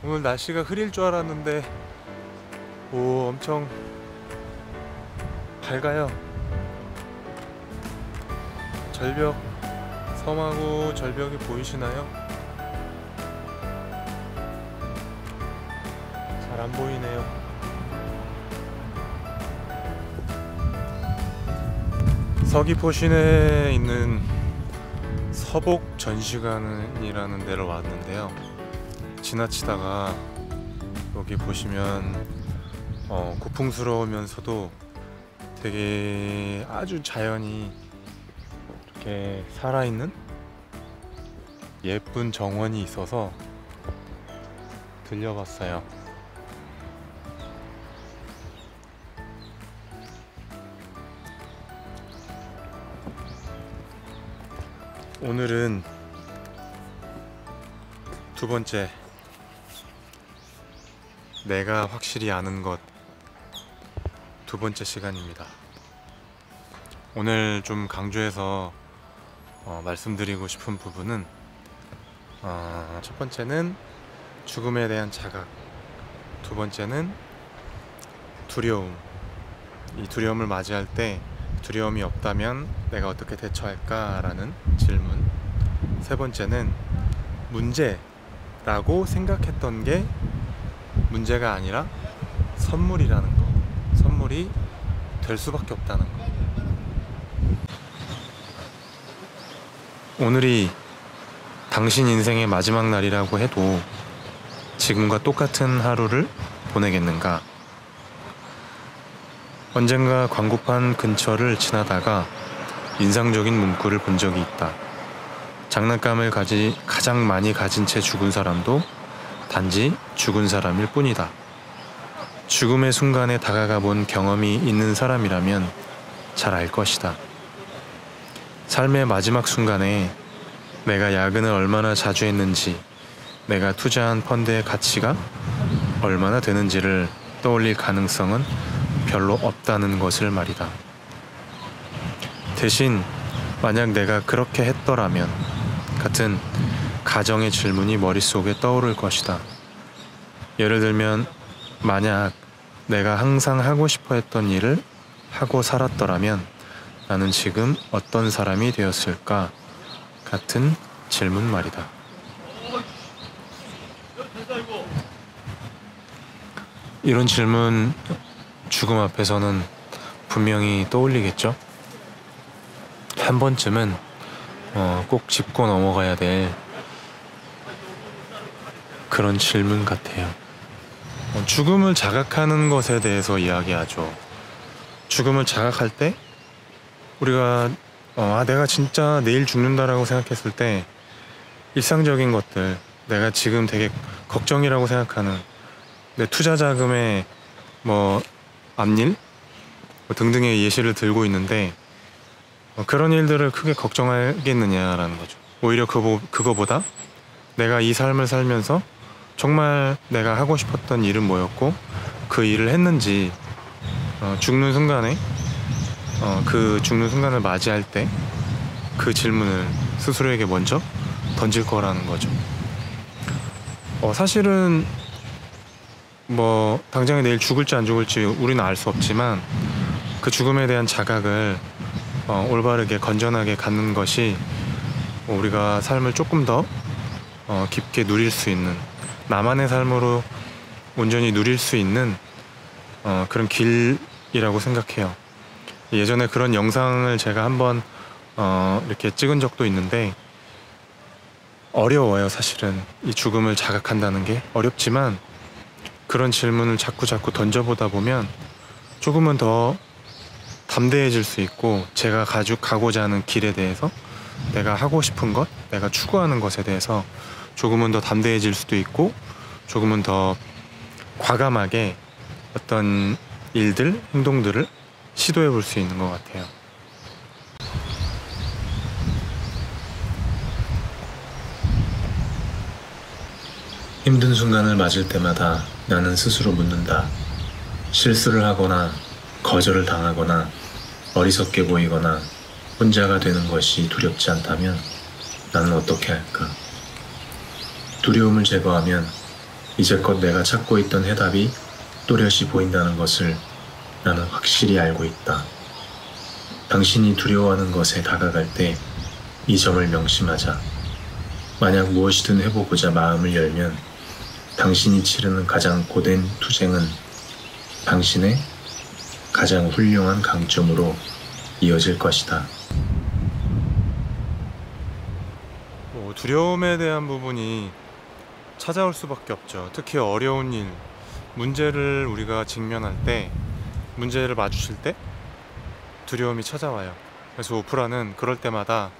오늘 날씨가 흐릴 줄 알았는데 오 엄청 밝아요. 절벽, 섬하고 절벽이 보이시나요? 잘 안 보이네요. 서귀포 시내에 있는 서복 전시관이라는 데를 왔는데요. 지나치다가 여기 보시면 고풍스러우면서도 되게 아주 자연이 이렇게 살아있는 예쁜 정원이 있어서 들려봤어요. 오늘은 두 번째, 내가 확실히 아는 것 두 번째 시간입니다. 오늘 좀 강조해서 말씀드리고 싶은 부분은 첫 번째는 죽음에 대한 자각, 두 번째는 두려움. 이 두려움을 맞이할 때 두려움이 없다면 내가 어떻게 대처할까? 라는 질문. 세 번째는 문제라고 생각했던 게 문제가 아니라 선물이라는 거. 선물이 될 수밖에 없다는 거. 오늘이 당신 인생의 마지막 날이라고 해도 지금과 똑같은 하루를 보내겠는가? 언젠가 광고판 근처를 지나다가 인상적인 문구를 본 적이 있다. 장난감을 가장 많이 가진 채 죽은 사람도 단지 죽은 사람일 뿐이다. 죽음의 순간에 다가가 본 경험이 있는 사람이라면 잘 알 것이다. 삶의 마지막 순간에 내가 야근을 얼마나 자주 했는지, 내가 투자한 펀드의 가치가 얼마나 되는지를 떠올릴 가능성은 별로 없다는 것을 말이다. 대신 만약 내가 그렇게 했더라면 같은 가정의 질문이 머릿속에 떠오를 것이다. 예를 들면 만약 내가 항상 하고 싶어 했던 일을 하고 살았더라면 나는 지금 어떤 사람이 되었을까? 같은 질문 말이다. 이런 질문 죽음 앞에서는 분명히 떠올리겠죠? 한 번쯤은 꼭 짚고 넘어가야 될 그런 질문 같아요. 죽음을 자각하는 것에 대해서 이야기하죠. 죽음을 자각할 때 우리가 내가 진짜 내일 죽는다라고 생각했을 때 일상적인 것들, 내가 지금 되게 걱정이라고 생각하는 내 투자 자금의 앞일 등등의 예시를 들고 있는데 그런 일들을 크게 걱정하겠느냐라는 거죠. 오히려 그거보다 내가 이 삶을 살면서 정말 내가 하고 싶었던 일은 뭐였고 그 일을 했는지 죽는 순간에 그 죽는 순간을 맞이할 때 그 질문을 스스로에게 먼저 던질 거라는 거죠. 사실은 당장에 내일 죽을지 안 죽을지 우리는 알 수 없지만 그 죽음에 대한 자각을 올바르게 건전하게 갖는 것이 우리가 삶을 조금 더 깊게 누릴 수 있는, 나만의 삶으로 온전히 누릴 수 있는 그런 길이라고 생각해요. 예전에 그런 영상을 제가 한번 이렇게 찍은 적도 있는데 어려워요. 사실은 이 죽음을 자각한다는 게 어렵지만 그런 질문을 자꾸 던져보다 보면 조금은 더 담대해질 수 있고 제가 가고자 하는 길에 대해서, 내가 하고 싶은 것, 내가 추구하는 것에 대해서 조금은 더 담대해질 수도 있고 조금은 더 과감하게 어떤 일들, 행동들을 시도해 볼 수 있는 것 같아요. 힘든 순간을 맞을 때마다 나는 스스로 묻는다. 실수를 하거나 거절을 당하거나 어리석게 보이거나 혼자가 되는 것이 두렵지 않다면 나는 어떻게 할까? 두려움을 제거하면 이제껏 내가 찾고 있던 해답이 또렷이 보인다는 것을 나는 확실히 알고 있다. 당신이 두려워하는 것에 다가갈 때 이 점을 명심하자. 만약 무엇이든 해보고자 마음을 열면 당신이 치르는 가장 고된 투쟁은 당신의 가장 훌륭한 강점으로 이어질 것이다. 두려움에 대한 부분이 찾아올 수밖에 없죠. 특히 어려운 일, 문제를 우리가 직면할 때, 문제를 마주칠 때 두려움이 찾아와요. 그래서 오프라는 그럴 때마다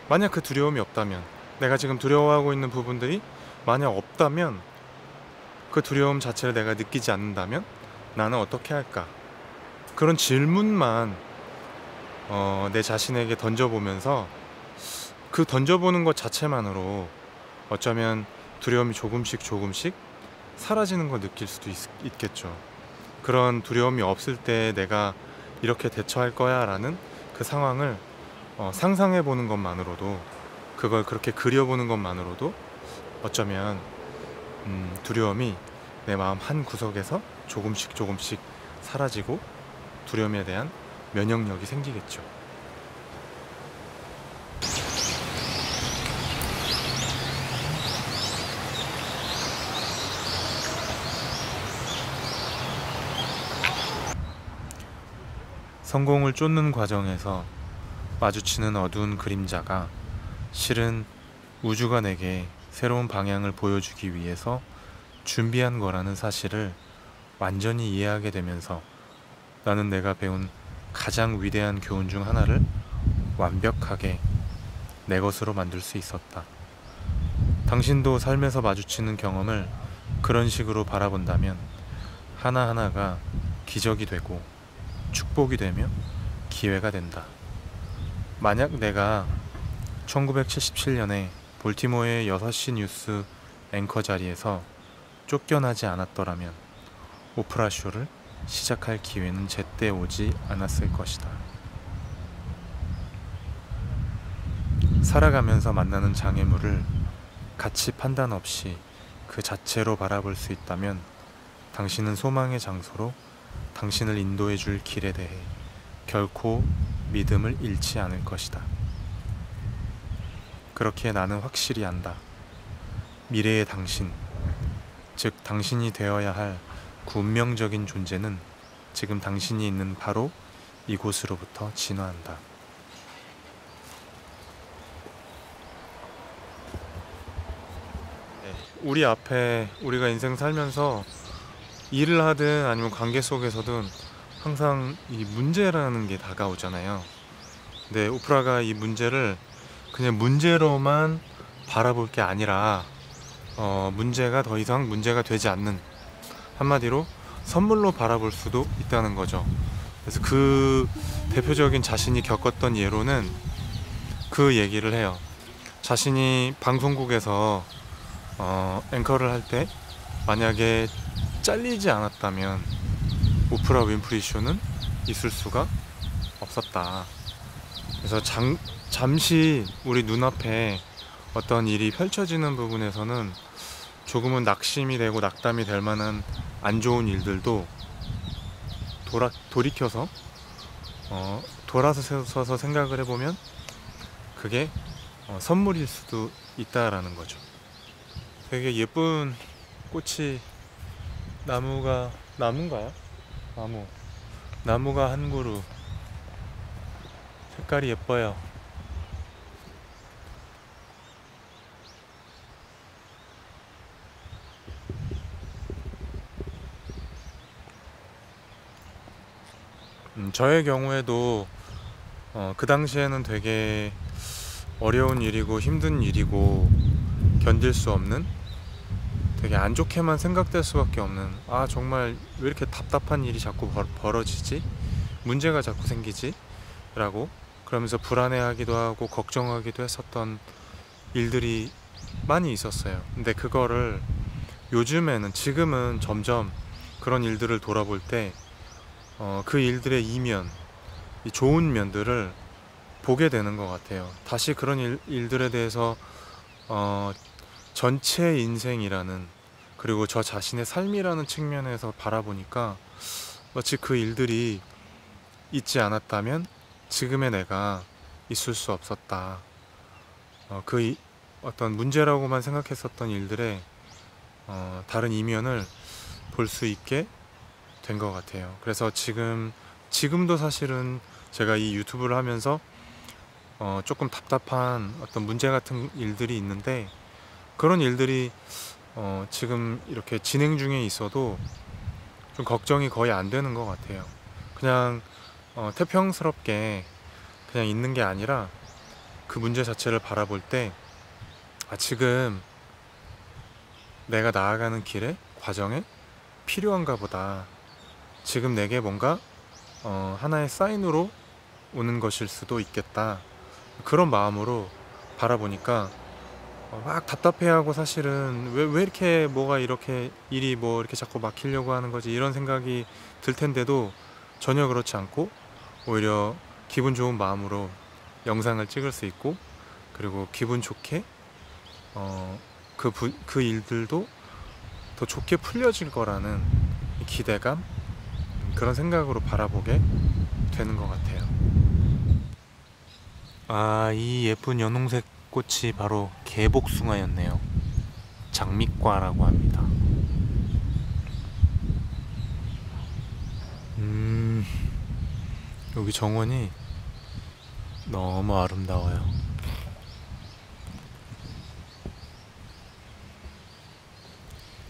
만약 그 두려움이 없다면, 내가 지금 두려워하고 있는 부분들이 만약 없다면, 그 두려움 자체를 내가 느끼지 않는다면 나는 어떻게 할까? 그런 질문만 내 자신에게 던져보면서, 그 던져보는 것 자체만으로 어쩌면 두려움이 조금씩 사라지는 걸 느낄 수도 있겠죠. 그런 두려움이 없을 때 내가 이렇게 대처할 거야 라는 그 상황을 상상해 보는 것만으로도, 그걸 그렇게 그려보는 것만으로도 어쩌면 두려움이 내 마음 한 구석에서 조금씩 사라지고 두려움에 대한 면역력이 생기겠죠. 성공을 쫓는 과정에서 마주치는 어두운 그림자가 실은 우주가 내게 새로운 방향을 보여주기 위해서 준비한 거라는 사실을 완전히 이해하게 되면서 나는 내가 배운 가장 위대한 교훈 중 하나를 완벽하게 내 것으로 만들 수 있었다. 당신도 삶에서 마주치는 경험을 그런 식으로 바라본다면 하나하나가 기적이 되고 축복이 되며 기회가 된다. 만약 내가 1977년에 볼티모어의 6시 뉴스 앵커 자리에서 쫓겨나지 않았더라면 오프라 쇼를 시작할 기회는 제때 오지 않았을 것이다. 살아가면서 만나는 장애물을 가치 판단 없이 그 자체로 바라볼 수 있다면 당신은 소망의 장소로, 당신을 인도해 줄 길에 대해 결코 믿음을 잃지 않을 것이다. 그렇게 나는 확실히 안다. 미래의 당신, 즉 당신이 되어야 할 그 운명적인 존재는 지금 당신이 있는 바로 이곳으로부터 진화한다. 우리 앞에 우리가 인생 살면서 일을 하든 아니면 관계 속에서든 항상 이 문제라는 게 다가오잖아요. 근데 오프라가 이 문제를 그냥 문제로만 바라볼 게 아니라 문제가 더 이상 문제가 되지 않는, 한마디로 선물로 바라볼 수도 있다는 거죠. 그래서 그 대표적인 자신이 겪었던 예로는 그 얘기를 해요. 자신이 방송국에서 앵커를 할 때 만약에 잘리지 않았다면 오프라 윈프리 쇼는 있을 수가 없었다. 그래서 잠시 우리 눈앞에 어떤 일이 펼쳐지는 부분에서는 조금은 낙심이 되고 낙담이 될 만한 안 좋은 일들도 돌이켜서 돌아서서 생각을 해보면 그게 선물일 수도 있다라는 거죠. 되게 예쁜 꽃이, 나무인가요? 나무가 한 그루, 색깔이 예뻐요. 저의 경우에도 그 당시에는 되게 어려운 일이고 힘든 일이고 견딜 수 없는, 되게 안 좋게만 생각될 수밖에 없는, 아 정말 왜 이렇게 답답한 일이 자꾸 벌어지지? 문제가 자꾸 생기지? 라고 그러면서 불안해하기도 하고 걱정하기도 했었던 일들이 많이 있었어요. 근데 그거를 요즘에는, 지금은 점점 그런 일들을 돌아볼 때 그 일들의 이면, 이 좋은 면들을 보게 되는 것 같아요. 다시 그런 일들에 대해서 전체 인생이라는 그리고 저 자신의 삶이라는 측면에서 바라보니까 마치 그 일들이 있지 않았다면 지금의 내가 있을 수 없었다. 어떤 문제라고만 생각했었던 일들의 다른 이면을 볼 수 있게 된 것 같아요. 그래서 지금도 사실은 제가 이 유튜브를 하면서 조금 답답한 어떤 문제 같은 일들이 있는데, 그런 일들이 지금 이렇게 진행 중에 있어도 좀 걱정이 거의 안 되는 것 같아요. 그냥 태평스럽게 그냥 있는 게 아니라 그 문제 자체를 바라볼 때 지금 내가 나아가는 길에 과정에 필요한가 보다. 지금 내게 뭔가 하나의 사인으로 오는 것일 수도 있겠다. 그런 마음으로 바라보니까 막 답답해하고, 사실은 왜 이렇게 뭐가 이렇게 일이 뭐 이렇게 자꾸 막히려고 하는 거지, 이런 생각이 들 텐데도 전혀 그렇지 않고 오히려 기분 좋은 마음으로 영상을 찍을 수 있고, 그리고 기분 좋게 그 일들도 더 좋게 풀려질 거라는 기대감, 그런 생각으로 바라보게 되는 것 같아요. 이 예쁜 연홍색 꽃이 바로 개복숭아였네요. 장미과라고 합니다. 여기 정원이 너무 아름다워요.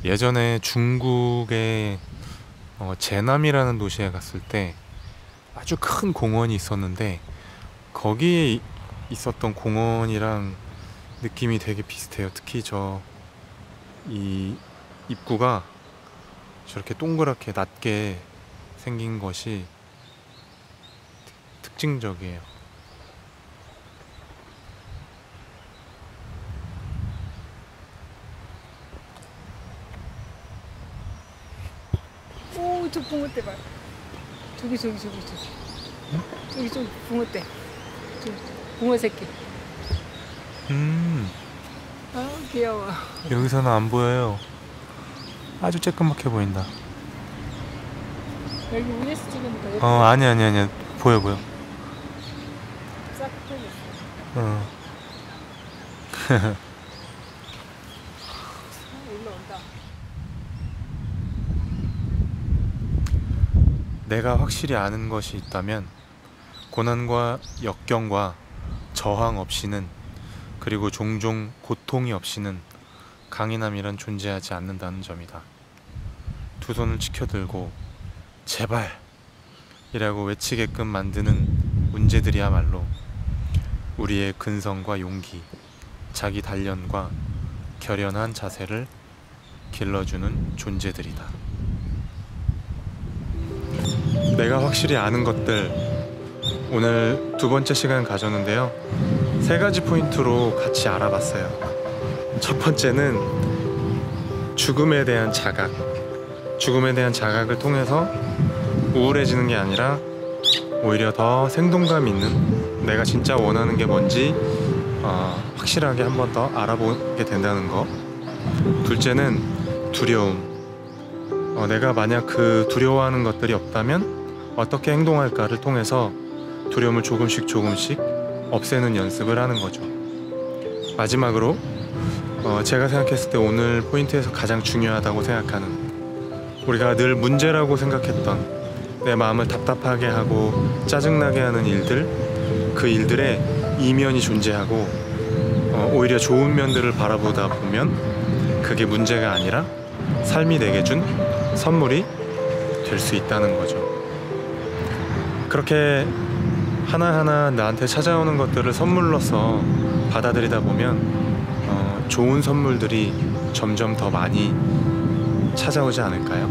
예전에 중국의 제남이라는 도시에 갔을 때 아주 큰 공원이 있었는데, 거기에 있었던 공원이랑 느낌이 되게 비슷해요. 특히 이 입구가 저렇게 동그랗게 낮게 생긴 것이 특징적이에요. 오, 저 붕어떼 봐. 저기 붕어떼. 붕어 새끼. 아, 귀여워. 여기서는 안 보여요. 아주 쬐끄맣게 보인다. 여기 위에서 찍으니까 여기 아니 보여. 싹 펴졌어. 올라온다. 내가 확실히 아는 것이 있다면 고난과 역경과 저항 없이는, 그리고 종종 고통이 없이는 강인함이란 존재하지 않는다는 점이다. 두 손을 치켜들고 제발 이라고 외치게끔 만드는 문제들이야말로 우리의 근성과 용기, 자기 단련과 결연한 자세를 길러주는 존재들이다. 내가 확실히 아는 것들, 오늘 두 번째 시간 가졌는데요. 세 가지 포인트로 같이 알아봤어요. 첫 번째는 죽음에 대한 자각. 죽음에 대한 자각을 통해서 우울해지는 게 아니라 오히려 더 생동감 있는, 내가 진짜 원하는 게 뭔지 확실하게 한 번 더 알아보게 된다는 거. 둘째는 두려움. 내가 만약 그 두려워하는 것들이 없다면 어떻게 행동할까를 통해서 두려움을 조금씩 없애는 연습을 하는 거죠. 마지막으로 제가 생각했을 때 오늘 포인트에서 가장 중요하다고 생각하는, 우리가 늘 문제라고 생각했던 내 마음을 답답하게 하고 짜증나게 하는 일들, 그 일들의 이면이 존재하고 오히려 좋은 면들을 바라보다 보면 그게 문제가 아니라 삶이 내게 준 선물이 될 수 있다는 거죠. 그렇게 하나하나 나한테 찾아오는 것들을 선물로서 받아들이다 보면 좋은 선물들이 점점 더 많이 찾아오지 않을까요?